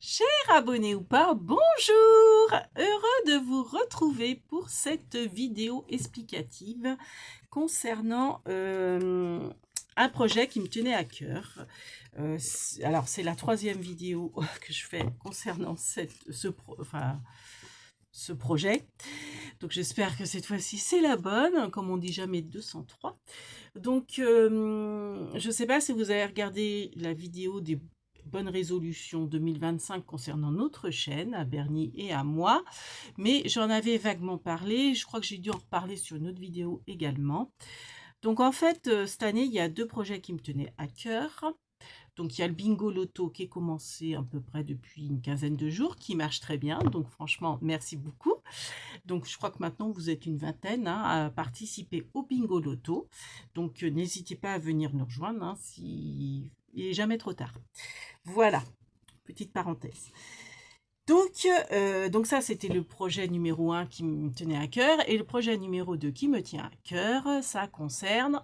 Chers abonnés ou pas, bonjour! Heureux de vous retrouver pour cette vidéo explicative concernant un projet qui me tenait à cœur. Alors, c'est la troisième vidéo que je fais concernant ce projet. Donc, j'espère que cette fois-ci, c'est la bonne, comme on dit jamais 203. Donc, je ne sais pas si vous avez regardé la vidéo des bonnes résolutions 2025 concernant notre chaîne, à Bernie et à moi, mais j'en avais vaguement parlé, je crois que j'ai dû en reparler sur une autre vidéo également. Donc en fait, cette année, il y a deux projets qui me tenaient à cœur. Donc il y a le bingo loto qui est commencé à peu près depuis une quinzaine de jours, qui marche très bien, donc franchement, merci beaucoup. Donc, je crois que maintenant, vous êtes une vingtaine à participer au bingo loto. Donc, n'hésitez pas à venir nous rejoindre si il n'est jamais trop tard. Voilà, petite parenthèse. Donc ça, c'était le projet numéro 1 qui me tenait à cœur. Et le projet numéro 2 qui me tient à cœur, ça concerne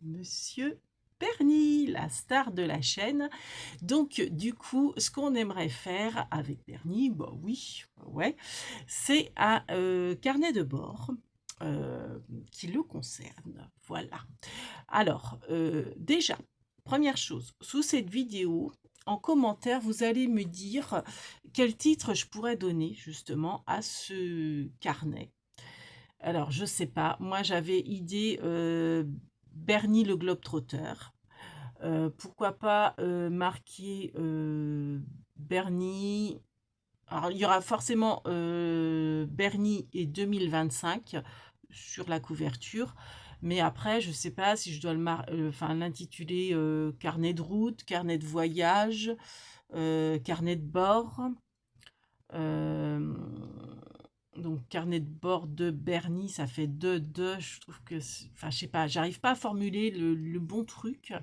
Monsieur Bernie, la star de la chaîne. Donc, du coup, ce qu'on aimerait faire avec Bernie, bah oui, ouais, c'est un carnet de bord qui le concerne. Voilà. Alors, déjà, première chose, sous cette vidéo, en commentaire, vous allez me dire quel titre je pourrais donner justement à ce carnet. Alors, je sais pas, moi j'avais idée Bernie le Globetrotter. Pourquoi pas marquer Bernie. Alors, il y aura forcément Bernie et 2025 sur la couverture. Mais après, je ne sais pas si je dois l'intituler carnet de route, carnet de voyage, carnet de bord. Euh, donc, carnet de bord de Bernie, ça fait deux. Je trouve que, enfin, je sais pas, j'arrive pas à formuler le bon truc.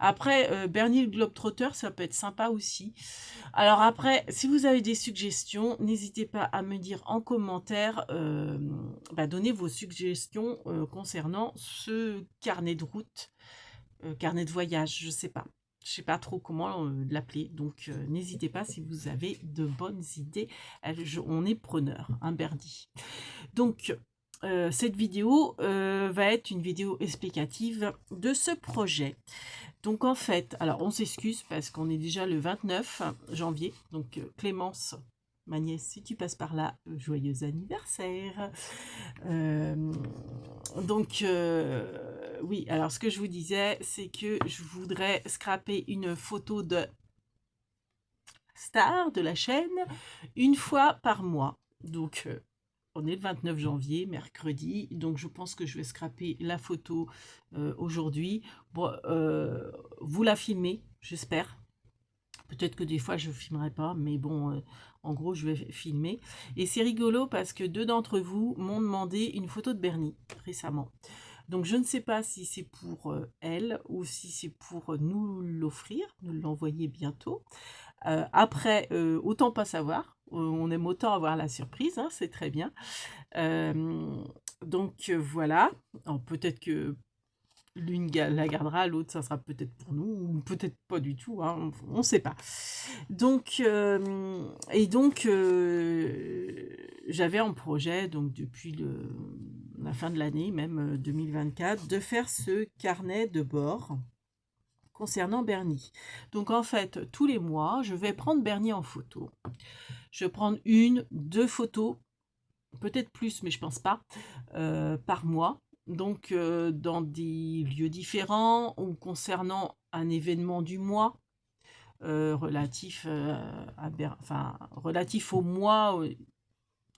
Après, Bernie le Globetrotter, ça peut être sympa aussi. Alors après, si vous avez des suggestions, n'hésitez pas à me dire en commentaire, donnez vos suggestions concernant ce carnet de route, carnet de voyage, je sais pas. Je sais pas trop comment l'appeler, donc n'hésitez pas si vous avez de bonnes idées. On est preneur, hein, Bernie. Donc, cette vidéo va être une vidéo explicative de ce projet. Donc en fait, alors on s'excuse parce qu'on est déjà le 29 janvier. Donc Clémence, ma nièce, si tu passes par là, joyeux anniversaire. Euh, oui, alors ce que je vous disais, c'est que je voudrais scraper une photo de star de la chaîne une fois par mois. Donc on est le 29 janvier, mercredi, donc je pense que je vais scraper la photo aujourd'hui. Bon, vous la filmez, j'espère. Peut-être que des fois je ne filmerai pas, mais bon, en gros, je vais filmer. Et c'est rigolo parce que deux d'entre vous m'ont demandé une photo de Bernie récemment. Donc je ne sais pas si c'est pour elle ou si c'est pour nous l'offrir, nous l'envoyer bientôt. Après, autant pas savoir. On aime autant avoir la surprise, hein, c'est très bien. Voilà. Peut-être que l'une la gardera, l'autre ça sera peut-être pour nous, ou peut-être pas du tout, hein, on ne sait pas. Donc, j'avais en projet, donc depuis la fin de l'année, même 2024, de faire ce carnet de bord concernant Bernie. Donc en fait, tous les mois, je vais prendre Bernie en photo. Je vais prendre une, deux photos, peut-être plus, mais je pense pas, par mois. Donc dans des lieux différents ou concernant un événement du mois relatif au mois,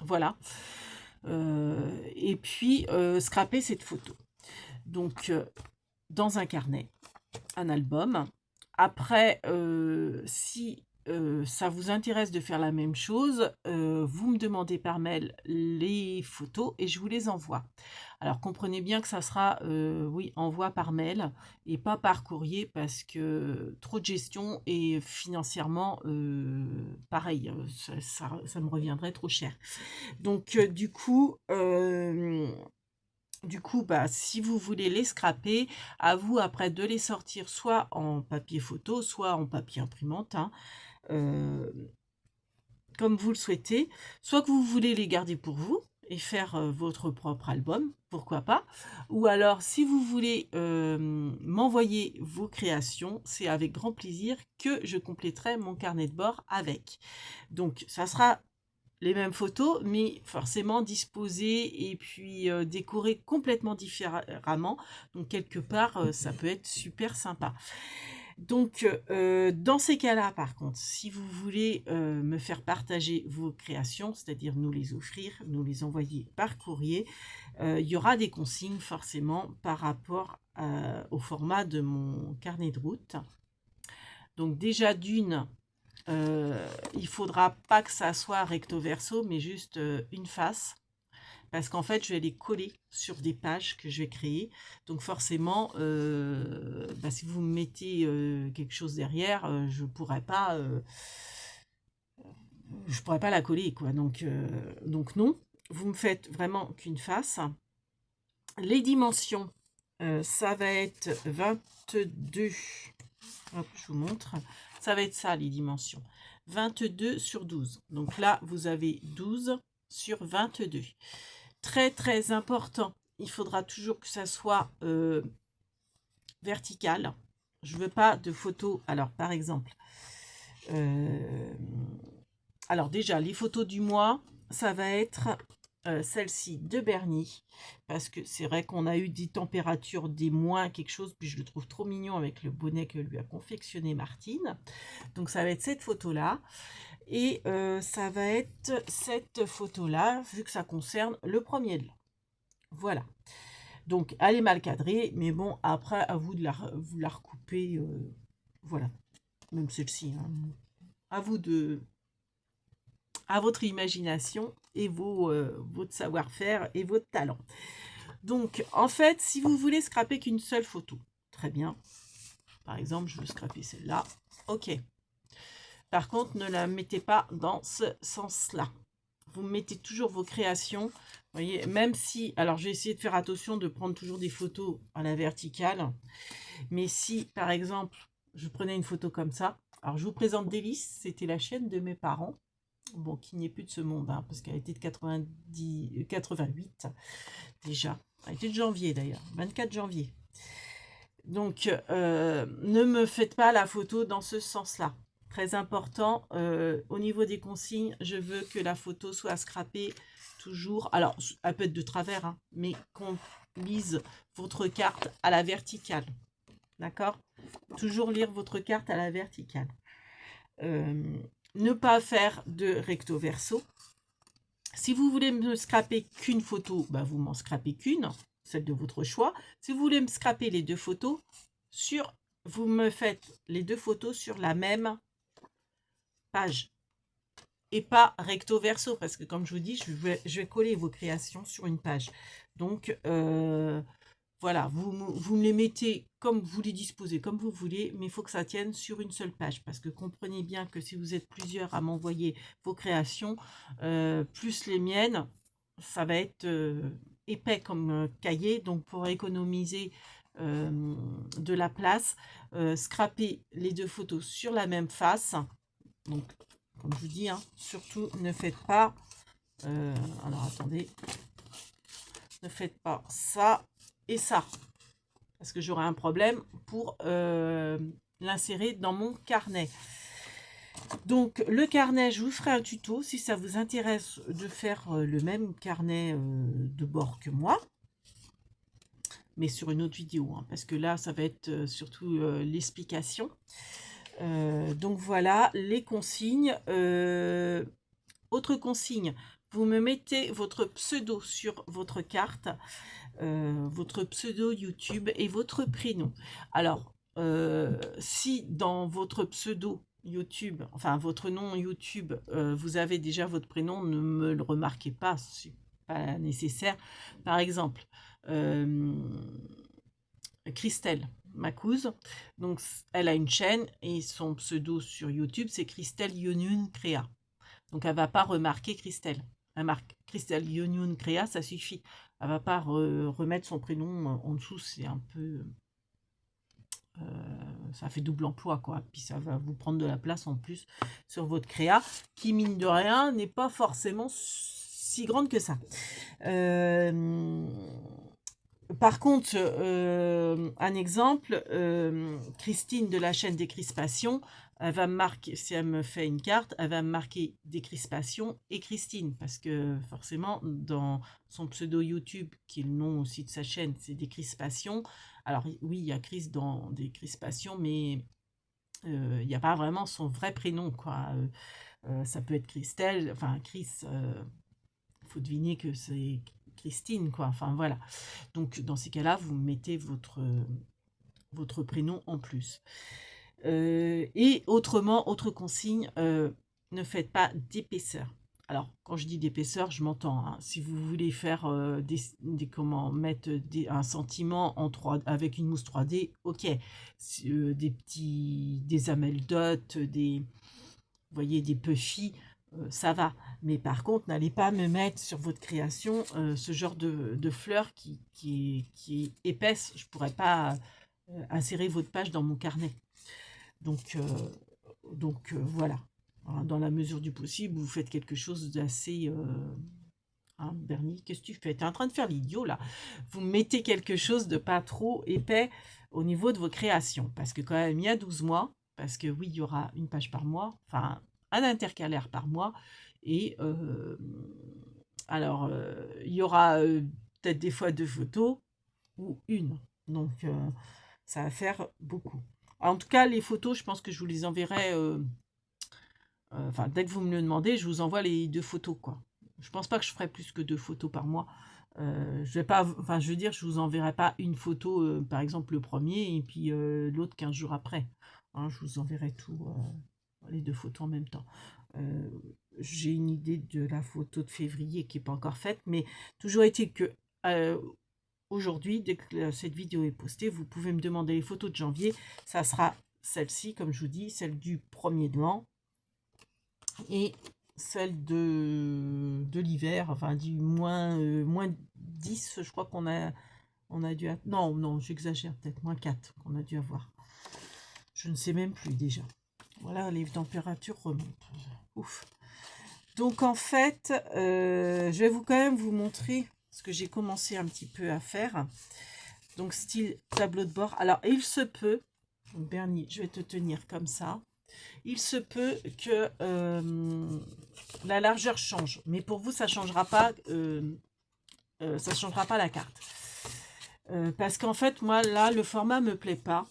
voilà. Et puis scraper cette photo. Donc dans un carnet, un album. Après, si ça vous intéresse de faire la même chose, vous me demandez par mail les photos et je vous les envoie. Alors comprenez bien que ça sera, oui, envoi par mail et pas par courrier parce que trop de gestion et financièrement, pareil, ça me reviendrait trop cher. Donc du coup, Du coup, bah, si vous voulez les scraper, à vous après de les sortir soit en papier photo, soit en papier imprimante, hein, euh, comme vous le souhaitez. Soit que vous voulez les garder pour vous et faire votre propre album, pourquoi pas. Ou alors, si vous voulez m'envoyer vos créations, c'est avec grand plaisir que je compléterai mon carnet de bord avec. Donc, ça sera les mêmes photos, mais forcément disposées et puis décorées complètement différemment. Donc, quelque part, ça peut être super sympa. Donc, dans ces cas-là, par contre, si vous voulez me faire partager vos créations, c'est-à-dire nous les offrir, nous les envoyer par courrier, il y aura des consignes forcément par rapport au format de mon carnet de route. Donc déjà d'une, il faudra pas que ça soit recto verso, mais juste une face. Parce qu'en fait, je vais les coller sur des pages que je vais créer. Donc forcément, bah, si vous me mettez quelque chose derrière, je pourrais pas la coller, quoi. Donc non, vous me faites vraiment qu'une face. Les dimensions, ça va être 22. Hop, je vous montre. Ça va être ça, les dimensions. 22 sur 12. Donc là, vous avez 12 sur 22. Très, très important. Il faudra toujours que ça soit vertical. Je veux pas de photos. Alors, par exemple, alors déjà, les photos du mois, ça va être celle-ci de Bernie. Parce que c'est vrai qu'on a eu des températures, des moins quelque chose. Puis je le trouve trop mignon avec le bonnet que lui a confectionné Martine. Donc, ça va être cette photo-là. Et ça va être cette photo-là, vu que ça concerne le premier de l'an. Voilà. Donc, elle est mal cadrée, mais bon, après, à vous de vous la recouper. Voilà. Même celle-ci. Hein. À vous de... à votre imagination et votre savoir-faire et votre talent. Donc, en fait, si vous voulez scraper qu'une seule photo, très bien. Par exemple, je veux scraper celle-là. OK. Par contre, ne la mettez pas dans ce sens-là. Vous mettez toujours vos créations. Vous voyez, même si... Alors, je vais essayer de faire attention de prendre toujours des photos à la verticale. Mais si, par exemple, je prenais une photo comme ça. Alors, je vous présente Délice. C'était la chaîne de mes parents. Bon, qui n'est plus de ce monde, hein, parce qu'elle était de 88 déjà. Elle était de janvier d'ailleurs, 24 janvier. Donc, ne me faites pas la photo dans ce sens-là. Très important, au niveau des consignes, je veux que la photo soit scrappée toujours. Alors, elle peut être de travers, hein, mais qu'on lise votre carte à la verticale. D'accord? Toujours lire votre carte à la verticale. Ne pas faire de recto verso. Si vous voulez me scraper qu'une photo, bah vous m'en scrapez qu'une, celle de votre choix. Si vous voulez me scraper les deux photos, vous me faites les deux photos sur la même page. Et pas recto verso, parce que comme je vous dis, je vais coller vos créations sur une page. Donc, voilà, vous me les mettez comme vous les disposez, comme vous voulez, mais il faut que ça tienne sur une seule page. Parce que comprenez bien que si vous êtes plusieurs à m'envoyer vos créations, plus les miennes, ça va être épais comme cahier. Donc pour économiser de la place, scraper les deux photos sur la même face. Donc, comme je vous dis, hein, surtout ne faites pas... alors attendez, ne faites pas ça et ça, parce que j'aurai un problème pour l'insérer dans mon carnet. Donc le carnet, je vous ferai un tuto si ça vous intéresse de faire le même carnet de bord que moi, mais sur une autre vidéo, hein, parce que là ça va être surtout l'explication. Donc voilà les consignes. Autre consigne, vous me mettez votre pseudo sur votre carte, votre pseudo YouTube et votre prénom. Alors, si dans votre pseudo YouTube, enfin votre nom YouTube, vous avez déjà votre prénom, ne me le remarquez pas, c'est pas nécessaire. Par exemple, Christelle Macouz, donc elle a une chaîne et son pseudo sur YouTube c'est Christelle Yonun Créa. Donc elle ne va pas remarquer Christelle. Elle marque Christelle Yonun Créa, ça suffit. Elle va pas remettre son prénom en dessous, c'est un peu... ça fait double emploi, quoi. Puis ça va vous prendre de la place en plus sur votre créa, qui, mine de rien, n'est pas forcément si grande que ça. Par contre, un exemple, Christine de la chaîne Décrispation, elle va me marquer, si elle me fait une carte, elle va me marquer Décrispation et Christine, parce que forcément, dans son pseudo YouTube, qui est le nom aussi de sa chaîne, c'est Décrispation. Alors oui, il y a Chris dans Décrispation, mais il n'y a pas vraiment son vrai prénom, quoi. Ça peut être Christelle, enfin Chris, faut deviner que c'est Christine, quoi. Enfin voilà. Donc dans ces cas-là, vous mettez votre prénom en plus. Et autrement, autre consigne, ne faites pas d'épaisseur. Alors, quand je dis d'épaisseur, je m'entends. Hein. Si vous voulez faire comment mettre un sentiment en 3, avec une mousse 3D, ok. Des ameldotes, vous voyez, des puffy, ça va. Mais par contre, n'allez pas me mettre sur votre création ce genre de fleurs qui est épaisse. Je ne pourrais pas insérer votre page dans mon carnet. Donc voilà. Hein, dans la mesure du possible, vous faites quelque chose d'assez... hein, Bernie, qu'est-ce que tu fais? Tu es en train de faire l'idiot, là. Vous mettez quelque chose de pas trop épais au niveau de vos créations. Parce que quand même, il y a 12 mois. Parce que oui, il y aura une page par mois. Enfin, un intercalaire par mois. Et alors, il y aura peut-être des fois 2 photos ou une. Donc, ça va faire beaucoup. En tout cas, les photos, je pense que je vous les enverrai. Enfin, dès que vous me le demandez, je vous envoie les 2 photos, quoi. Je pense pas que je ferai plus que 2 photos par mois. Je vais pas, enfin, je veux dire, je vous enverrai pas une photo, par exemple le premier, et puis l'autre 15 jours après. Hein, je vous enverrai tout, les 2 photos en même temps. J'ai une idée de la photo de février qui n'est pas encore faite, mais toujours est-il que aujourd'hui, dès que cette vidéo est postée, vous pouvez me demander les photos de janvier. Ça sera celle-ci, comme je vous dis, celle du 1er de l'an et celle de l'hiver, enfin du moins 10, je crois qu'on a dû... Non, j'exagère, peut-être moins 4 qu'on a dû avoir. Je ne sais même plus déjà. Voilà, les températures remontent. Ouf. Donc en fait, je vais quand même vous montrer ce que j'ai commencé un petit peu à faire. Donc style tableau de bord. Alors il se peut, Bernie, je vais te tenir comme ça. Il se peut que la largeur change. Mais pour vous, ça ne changera pas, la carte. Parce qu'en fait, moi, là, le format ne me plaît pas.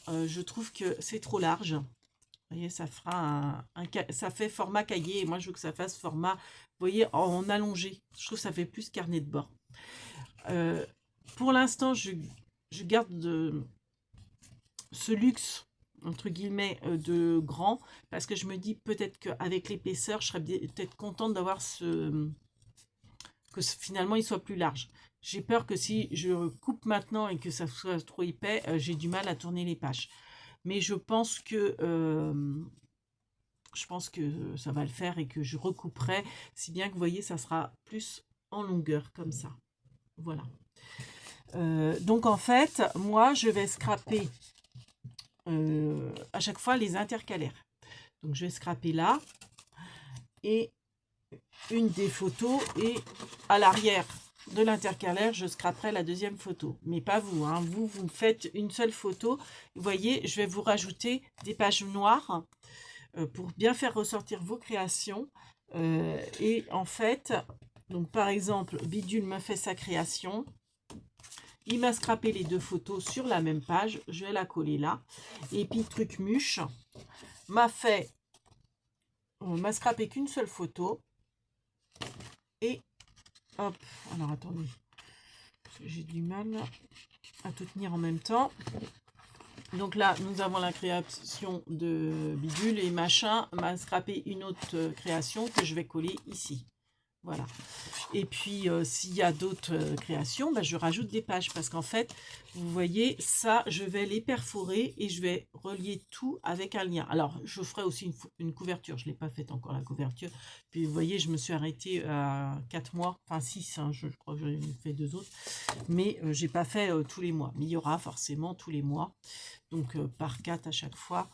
Je trouve que c'est trop large. Vous voyez, ça fera ça fait format cahier. Et moi, je veux que ça fasse format, vous voyez, en allongé. Je trouve que ça fait plus carnet de bord. Pour l'instant, je garde ce luxe, entre guillemets, de grand, parce que je me dis peut-être qu'avec l'épaisseur, je serais peut-être contente d'avoir que finalement il soit plus large. J'ai peur que si je coupe maintenant et que ça soit trop épais, j'ai du mal à tourner les pages. Mais je pense que ça va le faire et que je recouperai, si bien que vous voyez, ça sera plus en longueur comme ça. Voilà. Donc en fait, moi, je vais scraper à chaque fois les intercalaires. Donc je vais scraper là et une des photos, et à l'arrière de l'intercalaire, je scraperai la deuxième photo. Mais pas vous, hein. Vous me faites une seule photo. Vous voyez, je vais vous rajouter des pages noires pour bien faire ressortir vos créations. Et en fait, donc par exemple, Bidule me fait sa création. Il m'a scrapé les 2 photos sur la même page. Je vais la coller là. Et puis Trucmuche m'a scrapé qu'une seule photo. Et hop, alors attendez, j'ai du mal à tout tenir en même temps. Donc là, nous avons la création de Bidule et machin m'a scrapé une autre création que je vais coller ici. Voilà. Et puis, s'il y a d'autres créations, bah, je rajoute des pages parce qu'en fait, vous voyez, ça, je vais les perforer et je vais relier tout avec un lien. Alors, je ferai aussi une couverture. Je ne l'ai pas faite encore, la couverture. Puis, vous voyez, je me suis arrêtée à 4 mois, enfin 6, hein, je crois que j'en ai fait 2 autres. Mais je n'ai pas fait tous les mois. Mais il y aura forcément tous les mois. Donc, par 4 à chaque fois.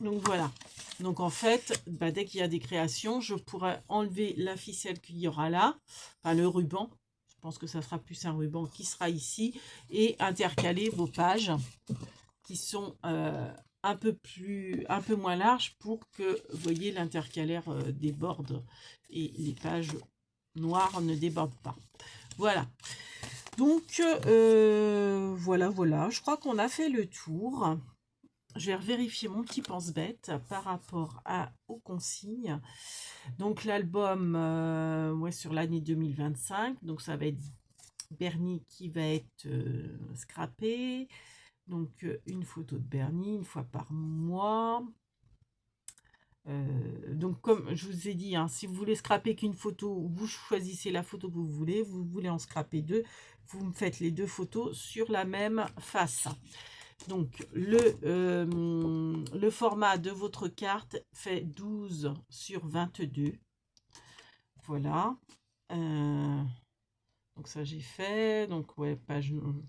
Donc voilà. Donc en fait, bah, dès qu'il y a des créations, je pourrais enlever la ficelle qu'il y aura là, enfin le ruban. Je pense que ça sera plus un ruban qui sera ici et intercaler vos pages qui sont un peu moins larges pour que, vous voyez, l'intercalaire déborde et les pages noires ne débordent pas. Voilà. Donc voilà. Je crois qu'on a fait le tour. Je vais vérifier mon petit pense-bête par rapport aux consignes. Donc l'album ouais, sur l'année 2025. Donc ça va être Bernie qui va être scrappé. Donc une photo de Bernie une fois par mois. Donc comme je vous ai dit, hein, si vous voulez scraper qu'une photo, vous choisissez la photo que vous voulez. Vous voulez en scraper deux, vous me faites les deux photos sur la même face. Donc, le format de votre carte fait 12 sur 22. Voilà. Donc, ça, j'ai fait. Donc, ouais,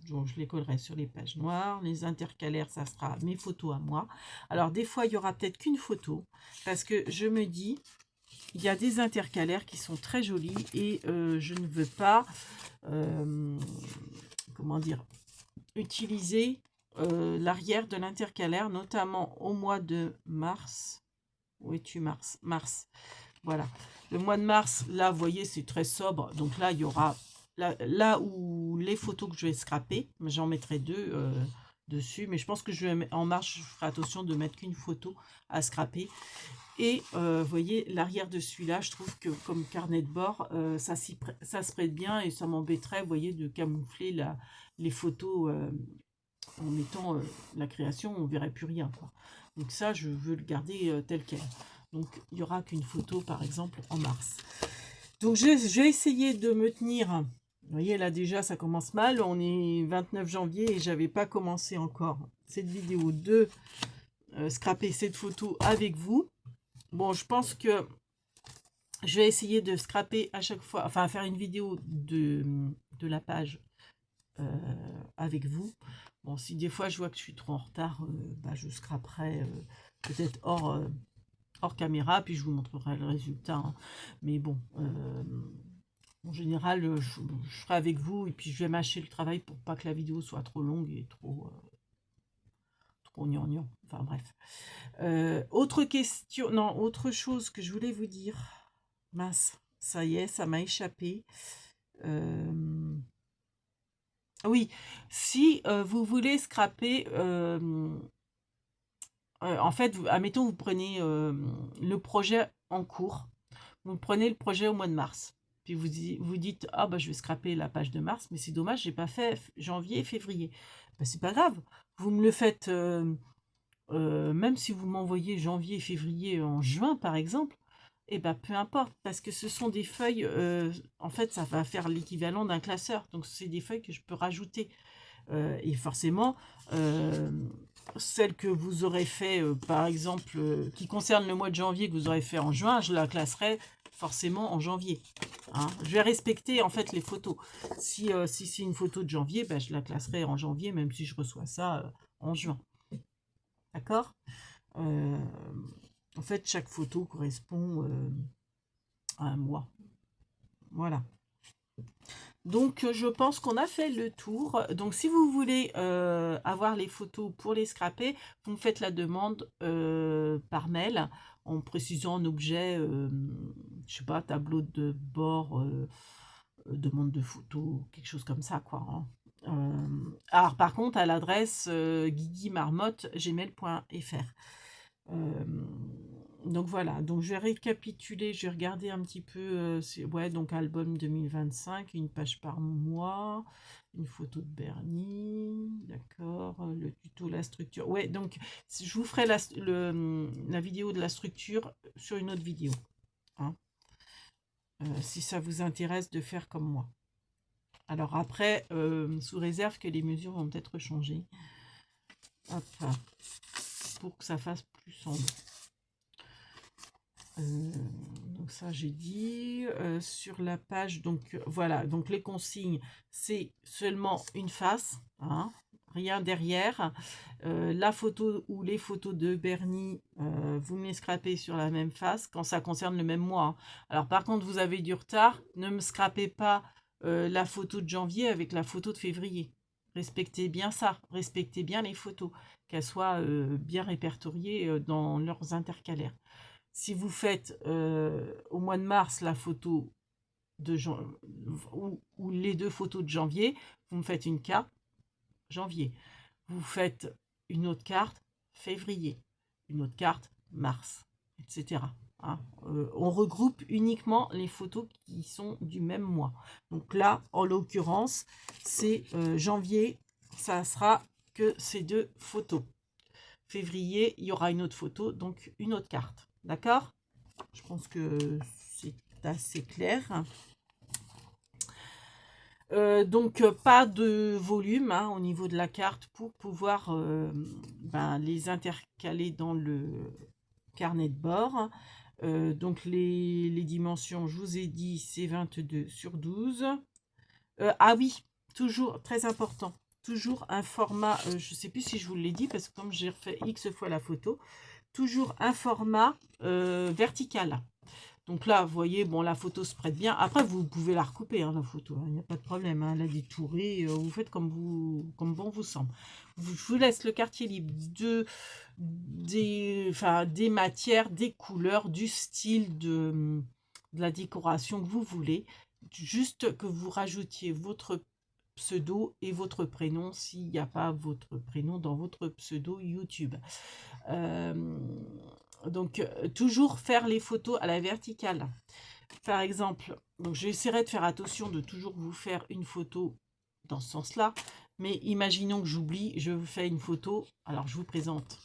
donc, je les collerai sur les pages noires. Les intercalaires, ça sera mes photos à moi. Alors, des fois, il y aura peut-être qu'une photo. Parce que je me dis, il y a des intercalaires qui sont très jolis. Et je ne veux pas, comment dire, utiliser l'arrière de l'intercalaire, notamment au mois de mars. Où es-tu, mars? Mars. Voilà. Le mois de mars, là, vous voyez, c'est très sobre. Donc là, il y aura là où les photos que je vais scraper, j'en mettrai deux dessus. Mais je pense que en mars, je ferai attention de mettre qu'une photo à scraper. Et vous voyez, l'arrière de celui-là, je trouve que comme carnet de bord, ça se prête bien et ça m'embêterait, vous voyez, de camoufler les photos en mettant la création, on ne verrait plus rien, quoi. Donc ça, je veux le garder tel quel. Donc il n'y aura qu'une photo, par exemple, en mars. Donc j'ai essayé de me tenir. Vous voyez, là déjà, ça commence mal. On est 29 janvier et j'avais pas commencé encore cette vidéo de scraper cette photo avec vous. Bon, je pense que je vais essayer de scraper à chaque fois, enfin faire une vidéo de la page avec vous. Bon, si des fois je vois que je suis trop en retard, bah, je scraperai peut-être hors caméra, puis je vous montrerai le résultat. Hein. Mais bon, en général, je ferai avec vous, et puis je vais mâcher le travail pour pas que la vidéo soit trop longue et trop gnangnan. Enfin bref. Autre question, non, autre chose que je voulais vous dire. Mince, ça y est, ça m'a échappé. Oui, si vous voulez scraper, en fait, admettons, vous prenez le projet en cours, vous prenez le projet au mois de mars, puis vous dites, ah bah je vais scraper la page de mars, mais c'est dommage, j'ai pas fait janvier et février. Ben, c'est pas grave, vous me le faites, même si vous m'envoyez janvier et février en juin, par exemple, et ben peu importe, parce que ce sont des feuilles, en fait, ça va faire l'équivalent d'un classeur, donc c'est des feuilles que je peux rajouter. Et forcément, celle que vous aurez fait, par exemple, qui concerne le mois de janvier, que vous aurez fait en juin, je la classerai forcément en janvier. Hein. Je vais respecter en fait les photos. Si c'est une photo de janvier, ben, je la classerai en janvier, même si je reçois ça en juin. D'accord. En fait, chaque photo correspond à un mois. Voilà. Donc, je pense qu'on a fait le tour. Donc, si vous voulez avoir les photos pour les scraper, vous me faites la demande par mail en précisant un objet, je sais pas, tableau de bord, demande de photos, quelque chose comme ça, quoi. Hein. Alors, par contre, à l'adresse guiguimarmotte@gmail.fr. Donc voilà, donc je vais récapituler, je vais regarder un petit peu, ouais, donc album 2025, une page par mois, une photo de Bernie, d'accord, le tuto, la structure, ouais, donc je vous ferai la vidéo de la structure sur une autre vidéo, hein. si ça vous intéresse de faire comme moi. Alors après, sous réserve que les mesures vont peut-être changer. Hop, pour que ça fasse plus sombre. Donc ça j'ai dit. Sur la page, donc voilà, donc les consignes, c'est seulement une face, hein, rien derrière. La photo ou les photos de Bernie, vous me les scrapez sur la même face quand ça concerne le même mois, hein. Alors par contre, vous avez du retard, ne me scrapez pas la photo de janvier avec la photo de février. Respectez bien ça, respectez bien les photos, qu'elles soient bien répertoriées dans leurs intercalaires. Si vous faites au mois de mars la photo de ou les 2 photos de janvier, vous me faites une carte janvier. Vous faites une autre carte février, une autre carte mars, etc. Hein. On regroupe uniquement les photos qui sont du même mois. Donc là, en l'occurrence, c'est janvier, ça sera que ces 2 photos. Février, il y aura une autre photo, donc une autre carte. D'accord? Je pense que c'est assez clair. Donc, pas de volume, hein, au niveau de la carte pour pouvoir les intercaler dans le carnet de bord. Donc, les dimensions, je vous ai dit, c'est 22 sur 12. Ah oui, toujours, très important, toujours un format, je ne sais plus si je vous l'ai dit, parce que comme j'ai refait X fois la photo, toujours un format vertical. Donc là, vous voyez, bon, la photo se prête bien. Après, vous pouvez la recouper, hein, la photo. Il n'y a pas de problème. Hein, la détourer, vous faites comme bon vous semble. Je vous laisse le quartier libre des matières, des couleurs, du style de la décoration que vous voulez. Juste que vous rajoutiez votre pseudo et votre prénom s'il n'y a pas votre prénom dans votre pseudo YouTube. Donc, toujours faire les photos à la verticale. Par exemple, donc j'essaierai de faire attention de toujours vous faire une photo dans ce sens-là. Mais imaginons que j'oublie, je vous fais une photo. Alors, je vous présente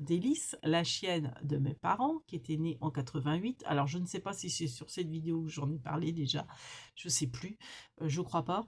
Délice, la chienne de mes parents, qui était née en 88. Alors, je ne sais pas si c'est sur cette vidéo que j'en ai parlé déjà. Je ne sais plus. Je crois pas.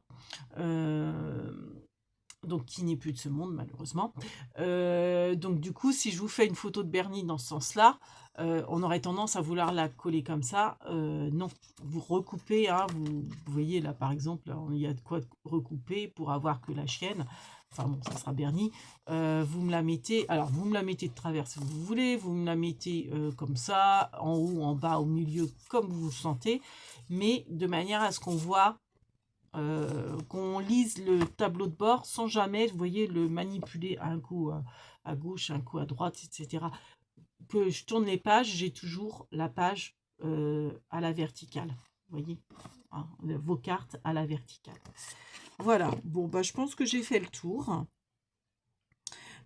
Donc qui n'est plus de ce monde malheureusement. Donc du coup, si je vous fais une photo de Bernie dans ce sens-là, on aurait tendance à vouloir la coller comme ça. Non, vous recoupez, hein, vous voyez là par exemple, il y a de quoi recouper pour avoir que la chienne. Enfin bon, ça sera Bernie. Vous me la mettez, alors vous me la mettez de travers si vous voulez, vous me la mettez comme ça, en haut, en bas, au milieu, comme vous le sentez, mais de manière à ce qu'on voit qu'on lise le tableau de bord sans jamais, vous voyez, le manipuler un coup à gauche, un coup à droite, etc. Que je tourne les pages, j'ai toujours la page à la verticale. Vous voyez, hein, vos cartes à la verticale. Voilà, bon, bah, je pense que j'ai fait le tour.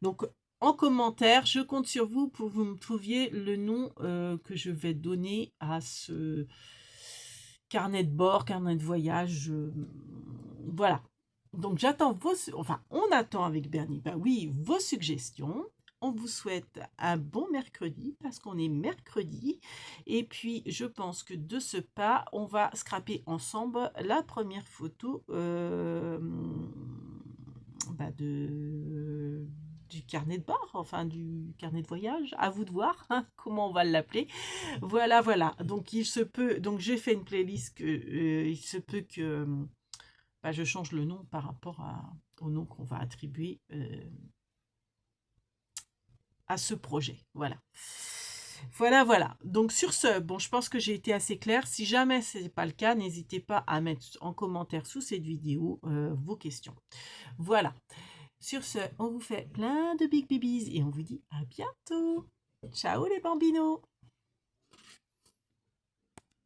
Donc, en commentaire, je compte sur vous pour que vous me trouviez le nom que je vais donner à ce carnet de bord, carnet de voyage. Voilà. Donc, j'attends on attend avec Bernie, bah oui, vos suggestions. On vous souhaite un bon mercredi parce qu'on est mercredi. Et puis, je pense que de ce pas, on va scraper ensemble la première photo du carnet de bord, enfin du carnet de voyage. À vous de voir hein, comment on va l'appeler. Voilà, voilà. Donc, il se peut. Donc, j'ai fait une playlist que il se peut que je change le nom par rapport au nom qu'on va attribuer à ce projet. Voilà. Voilà, voilà. Donc sur ce, bon, je pense que j'ai été assez claire. Si jamais ce n'est pas le cas, n'hésitez pas à mettre en commentaire sous cette vidéo vos questions. Voilà. Sur ce, on vous fait plein de big babies et on vous dit à bientôt. Ciao les bambinos.